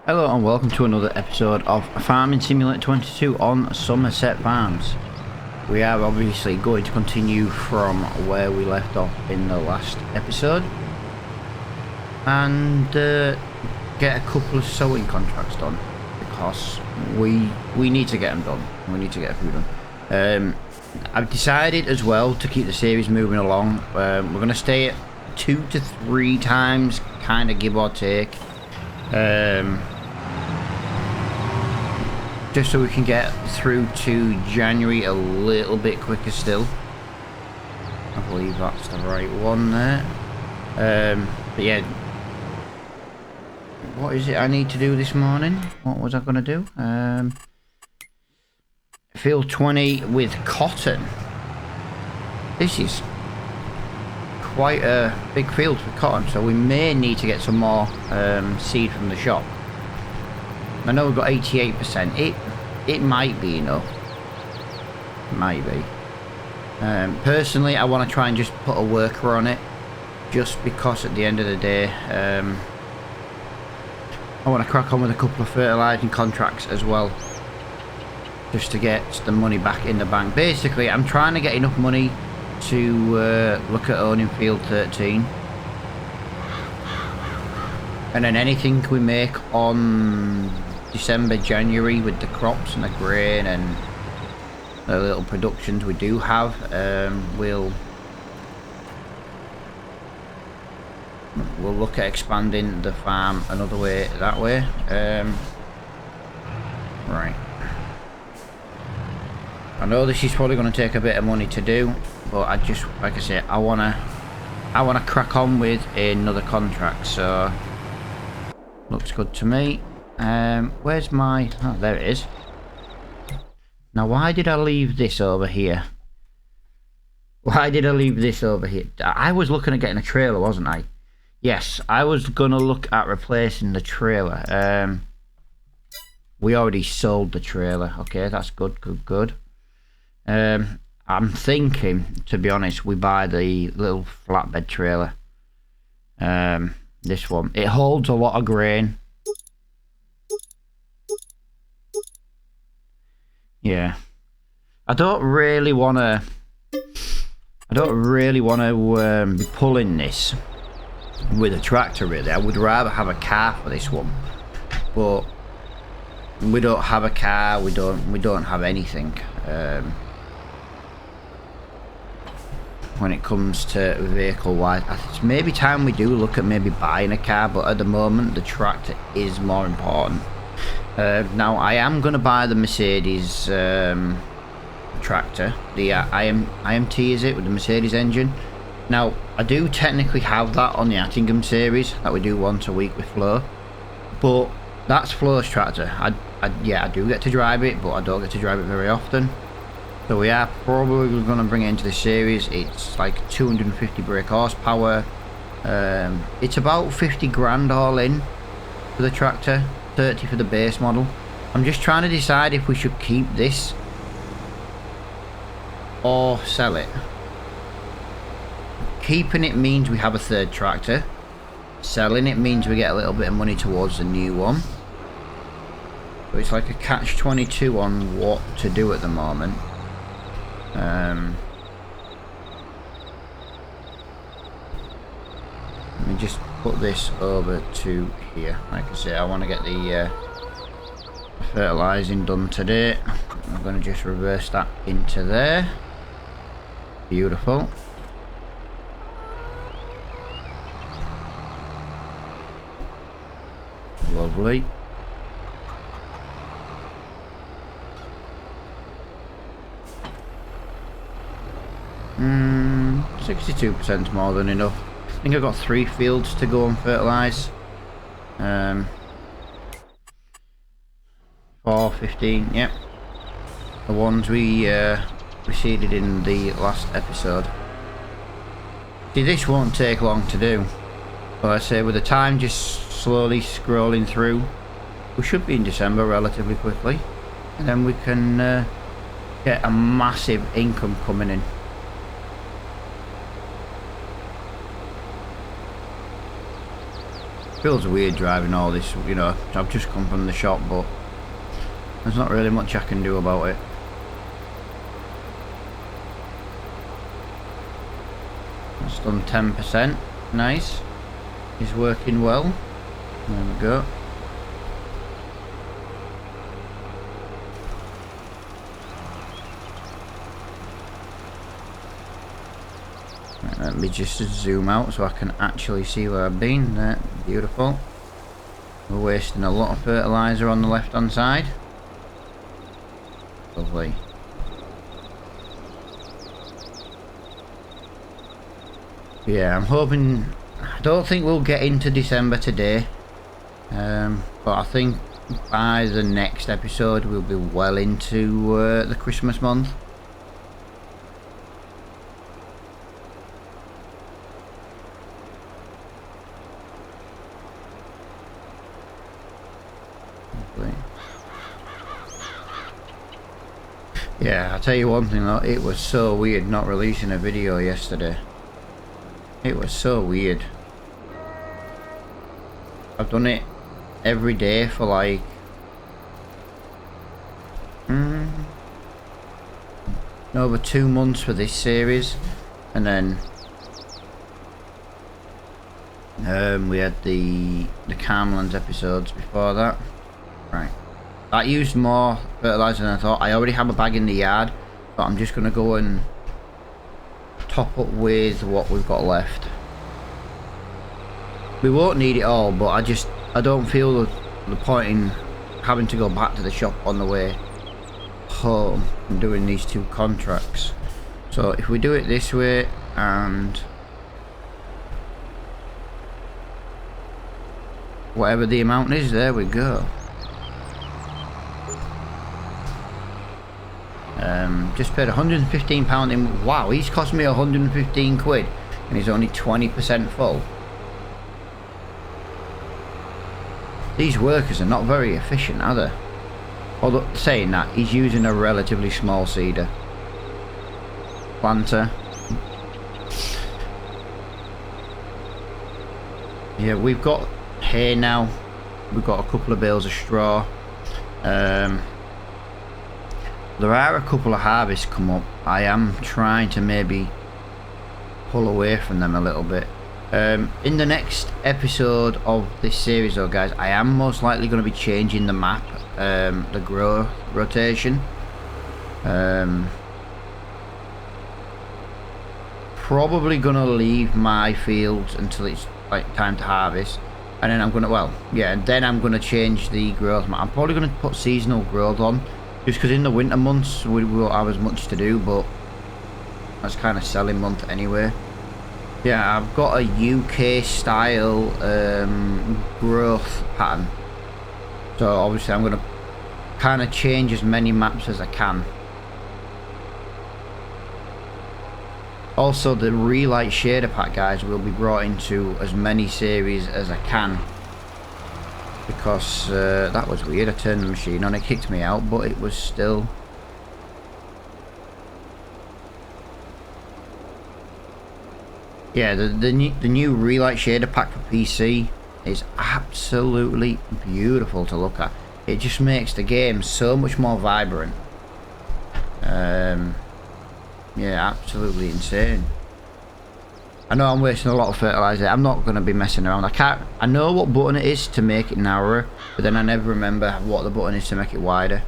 Hello and welcome to another episode of Farming Simulator 22 on Somerset Farms. We are obviously going to continue from where we left off in the last episode and get a couple of sowing contracts done because we need to get them done. We need to get a few done. I've decided as well to keep the series moving along. We're going to stay at 2 to 3 times, kind of give or take. Just so we can get through to January a little bit quicker still. I believe that's the right one there. But yeah, what is it I need to do this morning? What was I going to do? Field 20 with cotton. This is quite a big field for cotton, so we may need to get some more seed from the shop. I know we've got 88%. It might be enough. It might be. Personally, I want to try and just put a worker on it, just because at the end of the day, I want to crack on with a couple of fertilising contracts as well, just to get the money back in the bank. Basically, I'm trying to get enough money to look at owning Field 13. And then anything we make on December, January with the crops and the grain and the little productions we do have, we'll look at expanding the farm another way, that way. Right. I know this is probably going to take a bit of money to do, but I just, like I say, I wanna crack on with another contract. So looks good to me. Where's my... oh, there it is. Now, why did I leave this over here? Why did I leave this over here? I was looking at getting a trailer, wasn't I? Yes, I was going to look at replacing the trailer. We already sold the trailer. Okay, that's good, good. I'm thinking, to be honest, we buy the little flatbed trailer. This one. It holds a lot of grain. Yeah, I don't really want to be pulling this with a tractor, really. I would rather have a car for this one, but we don't have a car. We don't have anything when it comes to vehicle wise. It's maybe time we do look at maybe buying a car, but at the moment the tractor is more important. Now I am going to buy the Mercedes tractor, the IMT, is it, with the Mercedes engine. Now I do technically have that on the Attingham series that we do once a week with Flo, but that's Flo's tractor. Yeah, I do get to drive it, but I don't get to drive it very often. So we are probably going to bring it into the series. It's like 250 brake horsepower. It's about 50 grand all in for the tractor. 30 for the base model. I'm just trying to decide if we should keep this or sell it. Keeping it means we have a third tractor. Selling it means we get a little bit of money towards the new one. So it's like a catch-22 on what to do at the moment. Let me just put this over to here. Like I say, I want to get the fertilizing done today. I'm going to just reverse that into there. Beautiful. Lovely. Hmm, 62% more than enough. I think I've got 3 fields to go and fertilise. 4, 15, yep. The ones we seeded in the last episode. See, this won't take long to do. But I say, with the time just slowly scrolling through, we should be in December relatively quickly. And then we can get a massive income coming in. Feels weird driving all this, you know. I've just come from the shop, but there's not really much I can do about it. It's done 10%. Nice. He's working well. There we go. Let me just zoom out so I can actually see where I've been. There, beautiful. We're wasting a lot of fertilizer on the left hand side. Lovely. Yeah, I'm hoping. I don't think we'll get into December today, but I think by the next episode we'll be well into the Christmas month. Yeah, I'll tell you one thing though, it was so weird not releasing a video yesterday. It was so weird. I've done it every day for like over 2 months for this series, and then we had the Carmelands episodes before that. Right. That used more fertilizer than I thought. I already have a bag in the yard, but I'm just going to go and top up with what we've got left. We won't need it all, but I don't feel the point in having to go back to the shop on the way home and doing these 2 contracts. So if we do it this way and whatever the amount is, there we go. Just paid £115 in. Wow, he's cost me 115 quid and he's only 20% full. These workers are not very efficient, are they? Although saying that, he's using a relatively small seeder planter. Yeah, we've got hay now. We've got a couple of bales of straw. There are a couple of harvests come up. I am trying to maybe pull away from them a little bit. In the next episode of this series though guys, I am most likely going to be changing the map, the grow rotation. Probably going to leave my fields until it's like time to harvest, and then I'm going to, well yeah, and then I'm going to change the growth map. I'm probably going to put seasonal growth on, just because in the winter months we won't have as much to do, but that's kind of selling month anyway. Yeah, I've got a UK style growth pattern, so obviously I'm going to kind of change as many maps as I can. Also, the Relight shader pack guys will be brought into as many series as I can, because that was weird. I turned the machine on, it kicked me out, but it was still. Yeah, the new Relight shader pack for PC is absolutely beautiful to look at. It just makes the game so much more vibrant. Yeah, absolutely insane. I know I'm wasting a lot of fertilizer. I'm not going to be messing around. I know what button it is to make it narrower, but then I never remember what the button is to make it wider.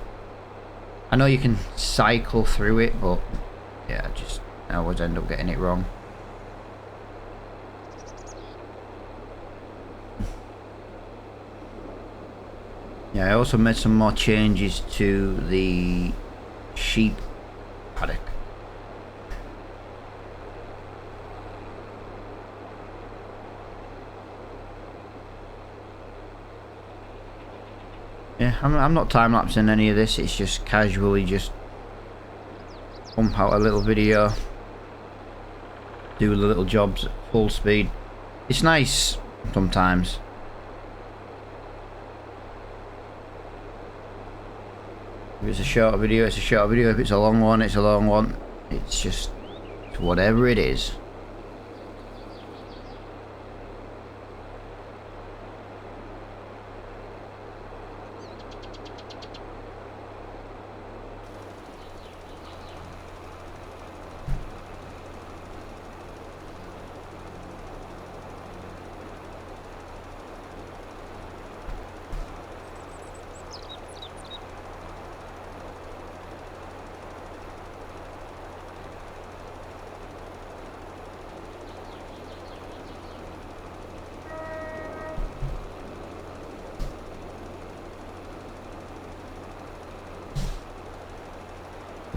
I know you can cycle through it, but yeah, I always end up getting it wrong. Yeah, I also made some more changes to the sheep paddock. Yeah, I'm not time-lapsing any of this, it's just casually just pump out a little video, do the little jobs at full speed. It's nice sometimes. If it's a short video, it's a short video. If it's a long one, it's a long one. It's just whatever it is.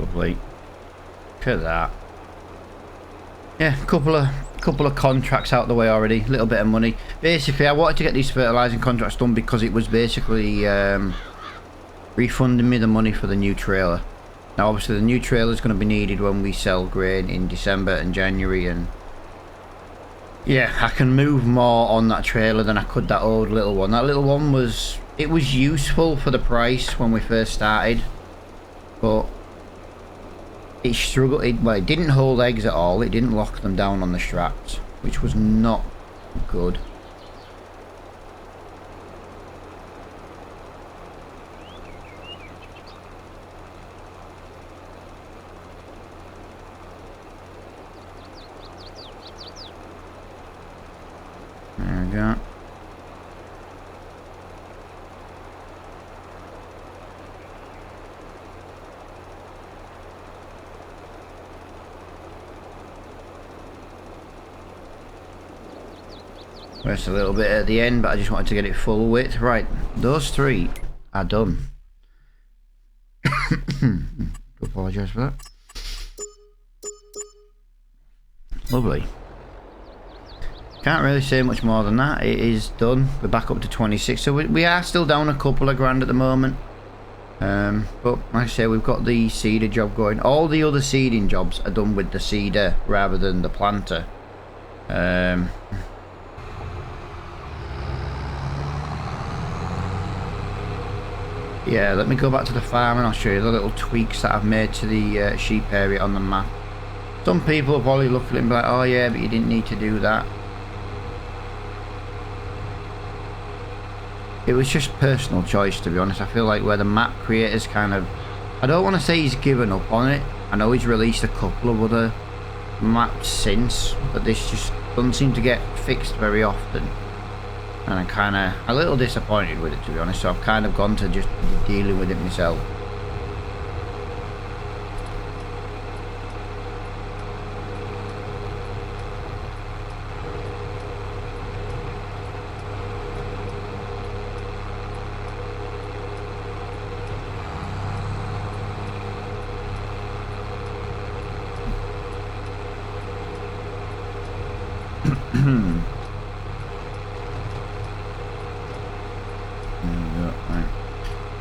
Lovely. Look at that. Yeah, couple of contracts out the way already. A little bit of money. Basically, I wanted to get these fertilising contracts done because it was basically refunding me the money for the new trailer. Now, obviously, the new trailer is going to be needed when we sell grain in December and January, and yeah, I can move more on that trailer than I could that old little one. That little one was useful for the price when we first started, but it struggled. Well, it didn't hold eggs at all. It didn't lock them down on the straps, which was not good. There we go. Rest a little bit at the end, but I just wanted to get it full width. Right, those three are done. Apologise for that. Lovely. Can't really say much more than that. It is done. We're back up to 26, so we are still down a couple of grand at the moment. But like I say, we've got the seeder job going. All the other seeding jobs are done with the seeder rather than the planter. Yeah, let me go back to the farm and I'll show you the little tweaks that I've made to the sheep area on the map. Some people will probably look at it and be like, oh yeah, but you didn't need to do that. It was just personal choice, to be honest. I feel like where the map creator's kind of... I don't want to say he's given up on it. I know he's released a couple of other maps since, but this just doesn't seem to get fixed very often. And I'm kind of a little disappointed with it, to be honest, so I've kind of gone to just dealing with it myself.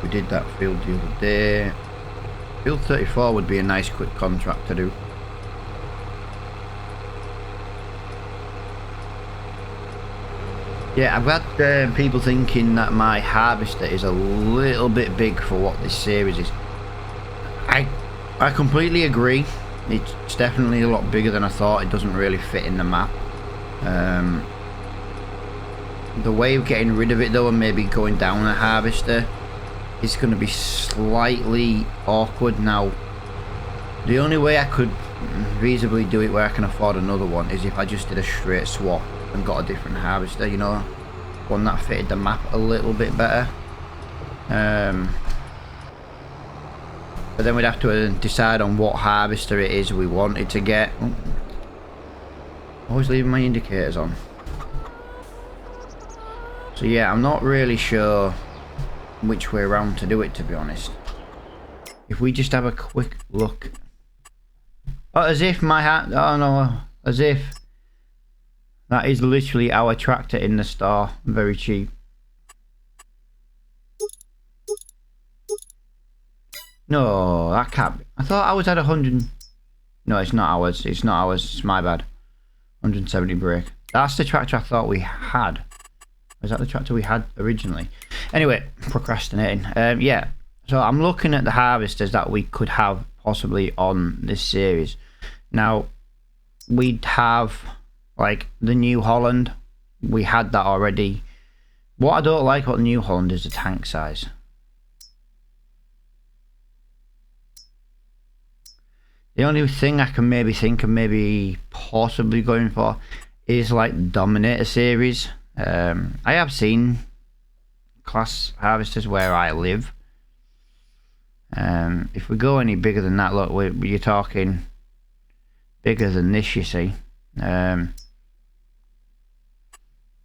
We did that field the other day. Field 34 would be a nice quick contract to do. Yeah, I've had people thinking that my harvester is a little bit big for what this series is. I completely agree. It's definitely a lot bigger than I thought. It doesn't really fit in the map. The way of getting rid of it though, and maybe going down a harvester, is going to be slightly awkward. Now, the only way I could reasonably do it where I can afford another one is if I just did a straight swap and got a different harvester, you know, one that fitted the map a little bit better. But then we'd have to decide on what harvester it is we wanted to get. Oh. Always leaving my indicators on. So yeah, I'm not really sure which way around to do it, to be honest. If we just have a quick look. Oh, as if my hat... Oh no, as if that is literally our tractor in the store. Very cheap. No, that can't be. I thought I was at 100... No, it's not ours. It's not ours. It's my bad. 170 brake. That's the tractor I thought we had. Was that the tractor we had originally? Anyway, procrastinating. Yeah, so I'm looking at the harvesters that we could have possibly on this series. Now, we'd have like the New Holland. We had that already. What I don't like about the New Holland is the tank size. The only thing I can maybe think of maybe possibly going for is like Dominator series. I have seen class harvesters where I live. If we go any bigger than that, look, you're talking bigger than this, you see.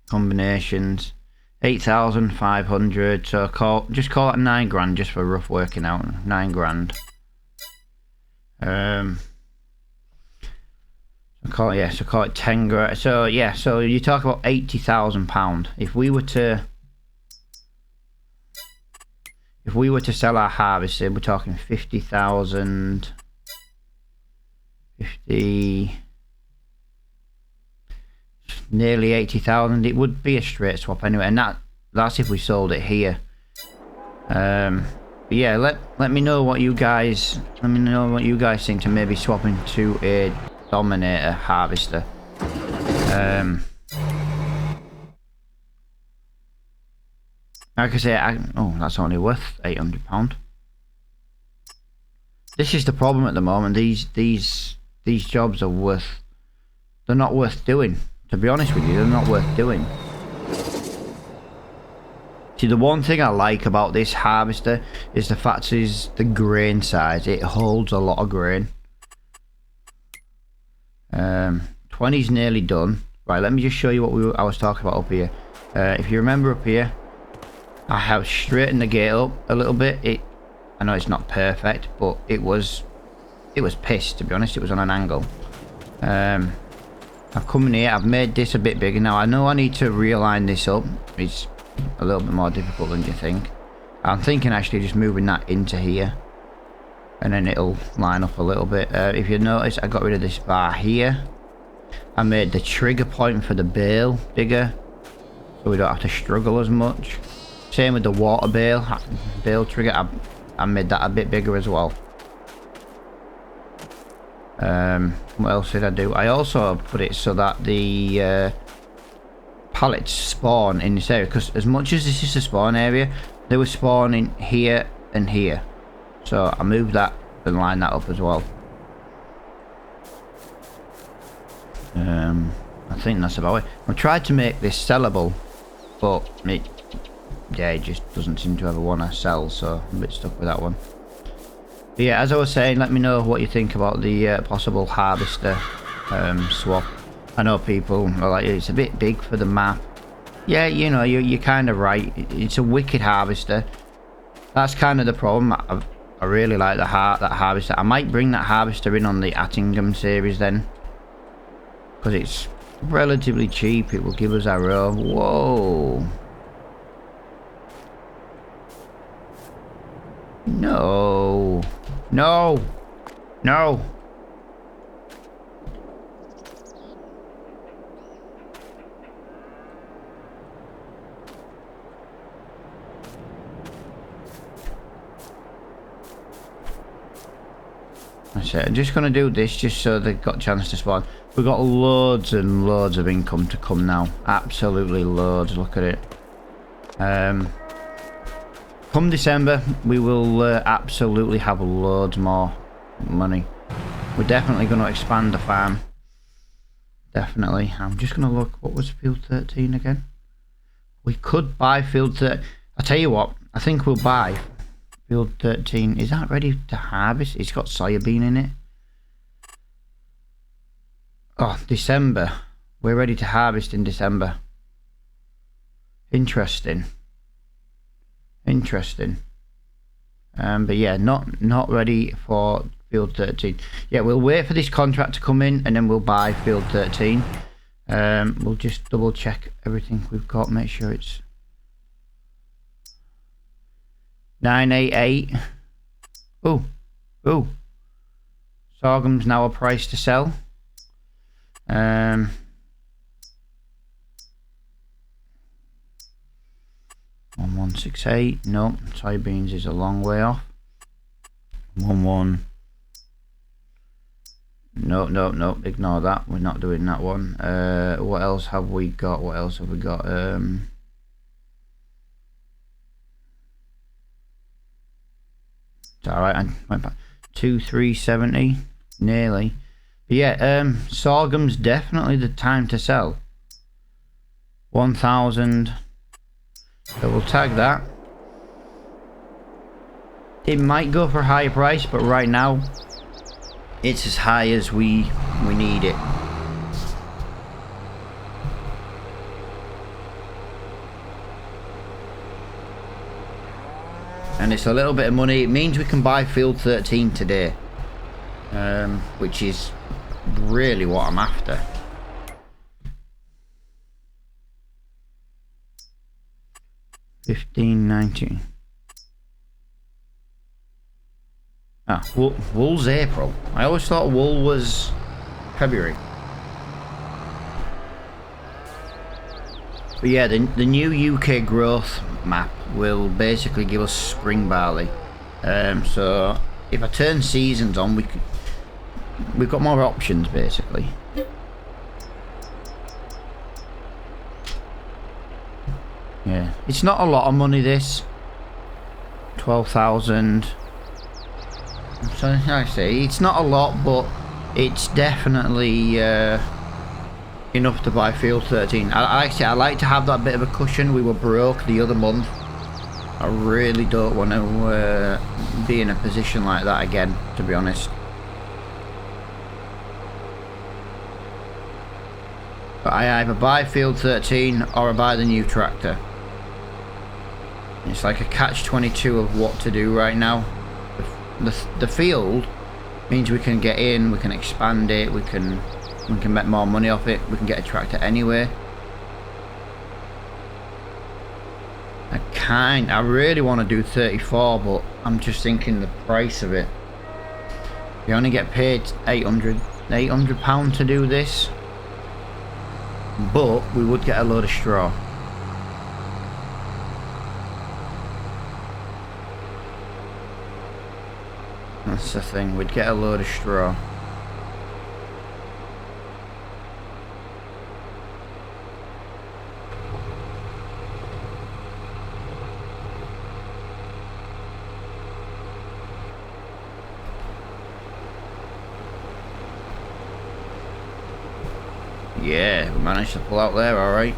Combinations 8,500, so just call it 9 grand just for rough working out. 9 grand. Call it 10 grand. So yeah, so you talk about £80,000. If we were to sell our harvester, we're talking 50,000, 50, nearly 80,000. It would be a straight swap anyway, and that's if we sold it here. But yeah, let me know what you guys think to maybe swapping to a Dominator harvester. Like I say, oh, that's only worth £800. This is the problem at the moment. These jobs are they're not worth doing. To be honest with you, they're not worth doing. See, the one thing I like about this harvester is the fact is the grain size. It holds a lot of grain. 20's nearly done. Right, let me just show you what I was talking about up here. If you remember up here, I have straightened the gate up a little bit. I know it's not perfect, but it was pissed, to be honest. It was on an angle. I've come in here, I've made this a bit bigger. Now I know I need to realign this up. It's a little bit more difficult than you think. I'm thinking actually just moving that into here, and then it'll line up a little bit. If you notice, I got rid of this bar here. I made the trigger point for the bale bigger, so we don't have to struggle as much. Same with the water bale trigger. I made that a bit bigger as well. What else did I do? I also put it so that the pallets spawn in this area, because as much as this is the spawn area, they were spawning here and here. So I moved that and lined that up as well. I think that's about it. I tried to make this sellable, but it just doesn't seem to ever want to sell, so I'm a bit stuck with that one. But yeah, as I was saying, let me know what you think about the possible harvester swap. I know people are like, it's a bit big for the map. Yeah, you know, you're kind of right. It's a wicked harvester. That's kind of the problem. I really like that harvester. I might bring that harvester in on the Attingham series then, because it's relatively cheap. It will give us our own. Whoa. No. No. No. That's it. I'm just going to do this just so they've got a chance to spawn. We've got loads and loads of income to come now. Absolutely loads. Look at it. Come December, we will absolutely have loads more money. We're definitely going to expand the farm. Definitely. I'm just going to look. What was field 13 again? We could buy field 13. I'll tell you what. I think we'll buy field 13. Is that ready to harvest? It's got soybean in it. Oh, December. We're ready to harvest in December. Interesting. Interesting. But yeah, not ready for field 13. Yeah, we'll wait for this contract to come in and then we'll buy field 13. We'll just double check everything we've got, make sure it's 988. Oh, sorghum's now a price to sell. 1168. No, soybeans is a long way off. 11. No, ignore that. We're not doing that one. What else have we got? It's alright, I went back. 2370, nearly. But yeah, sorghum's definitely the time to sell. 1000. So we'll tag that. It might go for a higher price, but right now it's as high as we need it. And it's a little bit of money. It means we can buy field 13 today. which is really what I'm after. $15.90. Ah, wool's April. I always thought wool was February. But yeah, the new UK growth map will basically give us spring barley. So if I turn seasons on, we've got more options basically. Yeah, it's not a lot of money this. 12,000. So like I say, it's not a lot, but it's definitely enough to buy Field 13. I like to have that bit of a cushion. We were broke the other month. I really don't want to be in a position like that again, to be honest. But I either buy Field 13 or I buy the new tractor. It's like a catch-22 of what to do right now. The field means we can get in, we can expand it, we can make more money off it, we can get a tractor anyway. I really want to do 34, but I'm just thinking the price of it. You only get paid £800 to do this, but we would get a load of straw. That's the thing, we'd get a load of straw. Yeah, we managed to pull out there, alright.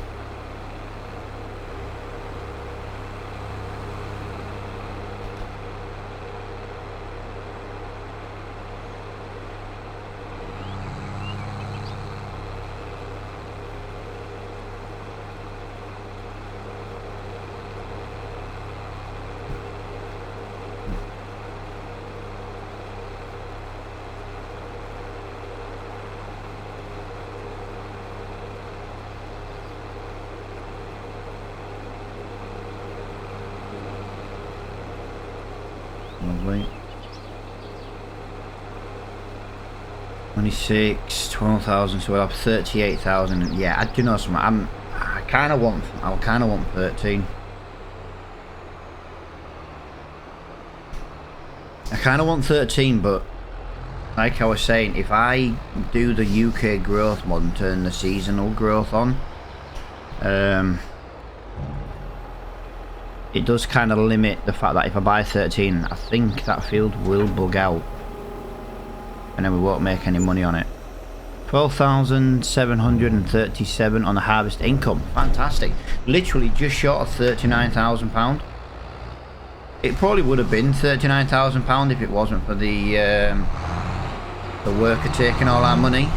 Lovely. 26, 12,000, so we'll have 38,000. Yeah, do you know something? I kind of want 13. I kind of want 13, but like I was saying, if I do the UK growth mod and turn the seasonal growth on, it does kind of limit the fact that if I buy 13, I think that field will bug out and then we won't make any money on it. 12,737 on the harvest income. Fantastic. Literally just short of £39,000. It probably would have been £39,000 if it wasn't for the worker taking all our money.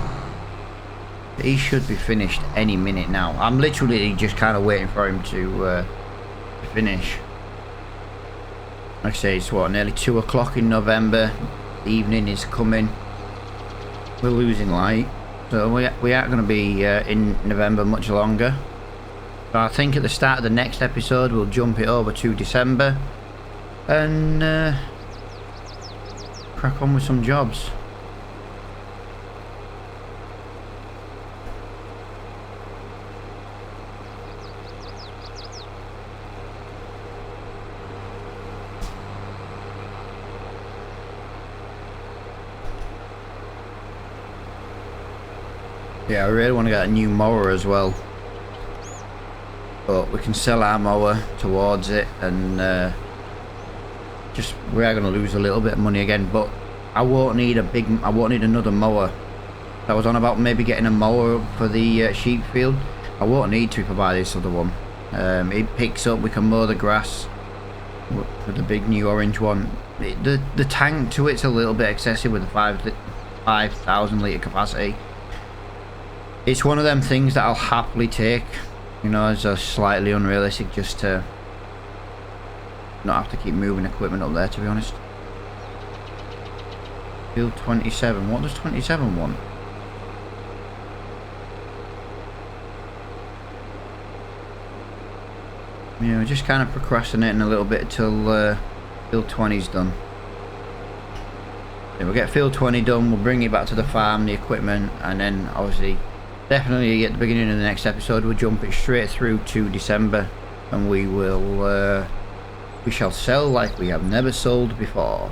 He should be finished any minute now. I'm literally just kind of waiting for him to finish. Like I say, it's what, nearly 2 o'clock in November. The evening is coming. We're losing light, so we aren't going to be in November much longer. So I think at the start of the next episode we'll jump it over to December and crack on with some jobs. Yeah, I really want to get a new mower as well, but we can sell our mower towards it, and we are going to lose a little bit of money again. But I won't need another mower. I was on about maybe getting a mower for the sheep field. I won't need to if I buy this other one. It picks up, we can mow the grass with the big new orange one. The tank to it's a little bit excessive with the 5,000 litre capacity. It's one of them things that I'll happily take, you know, as a slightly unrealistic, just to not have to keep moving equipment up there, to be honest. Field 27. What does 27 want? Yeah, we're just kind of procrastinating a little bit till field 20's done. Then we'll get field 20 done, we'll bring it back to the farm, the equipment, and then obviously, definitely at the beginning of the next episode, we'll jump it straight through to December, and we shall sell like we have never sold before.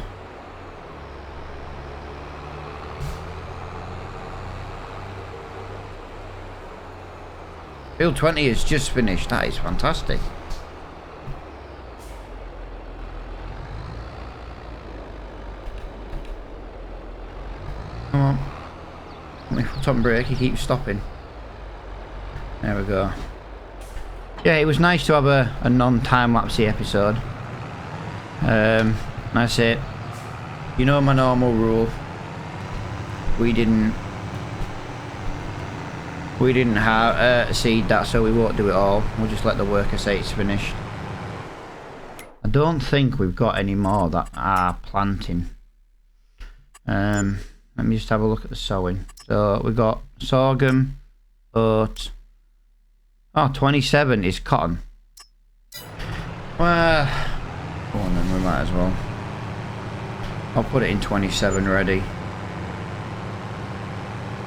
Field 20 is just finished. That is fantastic. Come on. My foot on brake, he keeps stopping. There we go. Yeah, it was nice to have a non-time-lapsey episode. That's it. You know my normal rule. We didn't have seed that, so we won't do it all. We'll just let the worker say it's finished. I don't think we've got any more that are planting. Let me just have a look at the sowing. So we've got sorghum, oat. Oh, 27 is cotton. Well, go on then, we might as well. I'll put it in 27 ready.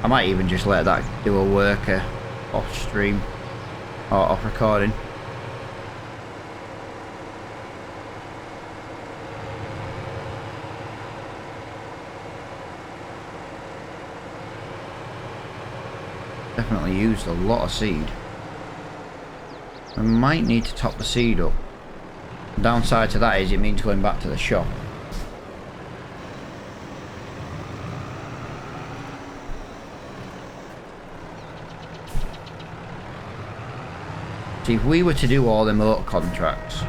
I might even just let that do a worker off stream or off recording. Definitely used a lot of seed. I might need to top the seed up. The downside to that is it means going back to the shop. See, if we were to do all them oat contracts,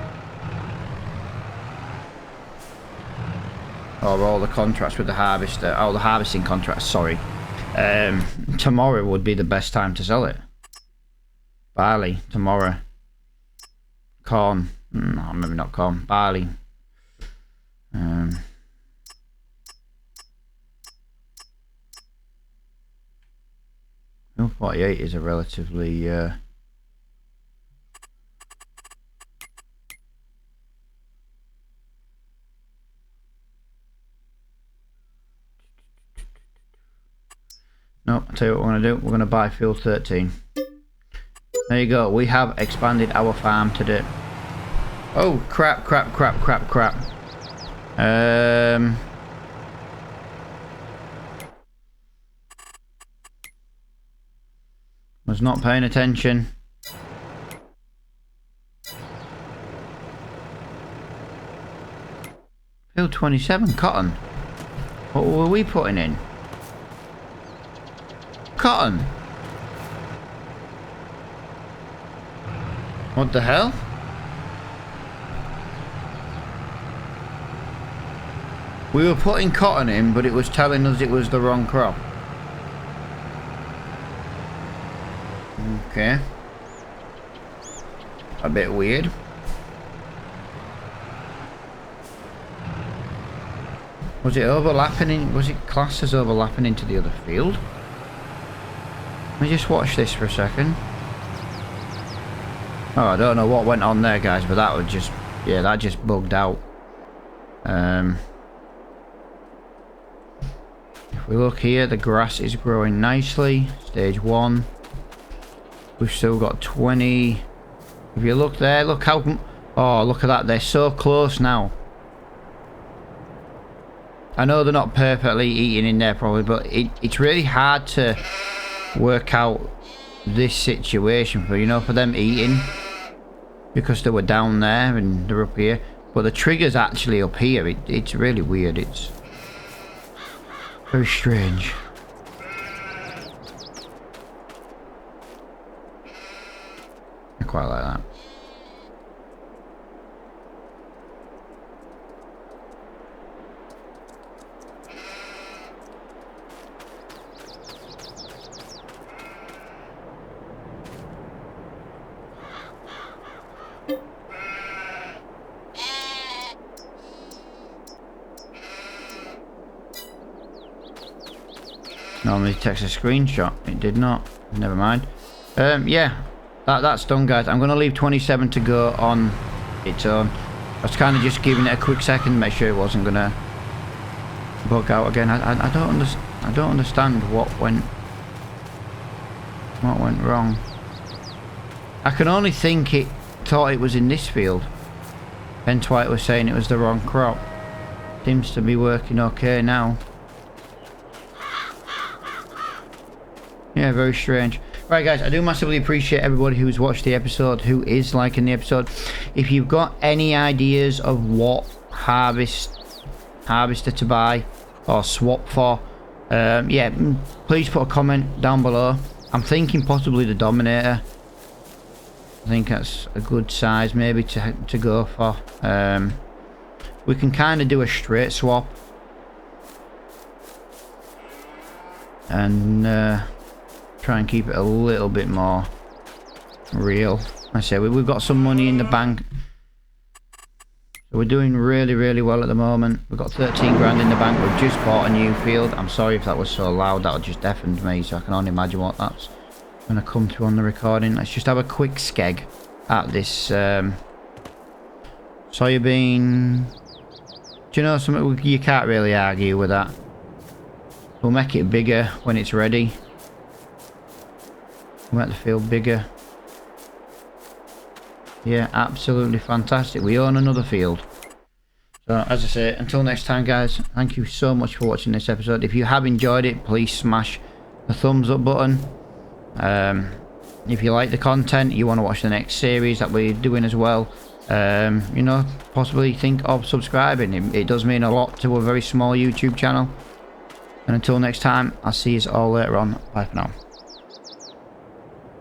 or all the contracts with the harvester, all the harvesting contracts, sorry, tomorrow would be the best time to sell it. Barley, tomorrow. Corn, no, maybe not corn, barley. 48 is a relatively no, I'll tell you what we're going to do. We're going to buy field 13. There you go. We have expanded our farm to the... Oh, crap. Was not paying attention. Field 27, cotton. What were we putting in? Cotton. What the hell? We were putting cotton in, but it was telling us it was the wrong crop. Okay. A bit weird. Was it overlapping in, was it classed as overlapping into the other field? Let me just watch this for a second. Oh, I don't know what went on there, guys, but that was just, yeah, that just bugged out. If we look here, the grass is growing nicely. Stage 1. We've still got 20. If you look there, look how... Oh, look at that. They're so close now. I know they're not perfectly eating in there probably, but it's really hard to work out this situation for, you know, for them eating. Because they were down there and they're up here. But the trigger's actually up here. It's really weird. It's very strange. I quite like that. Normally it takes a screenshot. It did not. Never mind. Yeah, that's done, guys. I'm going to leave 27 to go on its own. I was kind of just giving it a quick second to make sure it wasn't going to bug out again. I don't understand what went wrong. I can only think it thought it was in this field. Hence why it was saying it was the wrong crop. Seems to be working okay now. Yeah, very strange. Right, guys, I do massively appreciate everybody who's watched the episode, who is liking the episode. If you've got any ideas of what harvester to buy or swap for, yeah, please put a comment down below. I'm thinking possibly the Dominator. I think that's a good size maybe to go for. We can kind of do a straight swap and try and keep it a little bit more real. I say we've got some money in the bank, so we're doing really well at the moment. We've got 13 grand in the bank. We've just bought a new field. I'm sorry if that was so loud, that just deafened me, so I can only imagine what that's going to come through on the recording. Let's just have a quick skeg at this soybean. Do you know something? You can't really argue with that. We'll make it bigger when it's ready. We'll make the field bigger. Yeah, absolutely fantastic. We own another field. So, as I say, until next time, guys, thank you so much for watching this episode. If you have enjoyed it, please smash the thumbs up button. If you like the content, you want to watch the next series that we're doing as well, you know, possibly think of subscribing. It does mean a lot to a very small YouTube channel. And until next time, I'll see you all later on. Bye for now.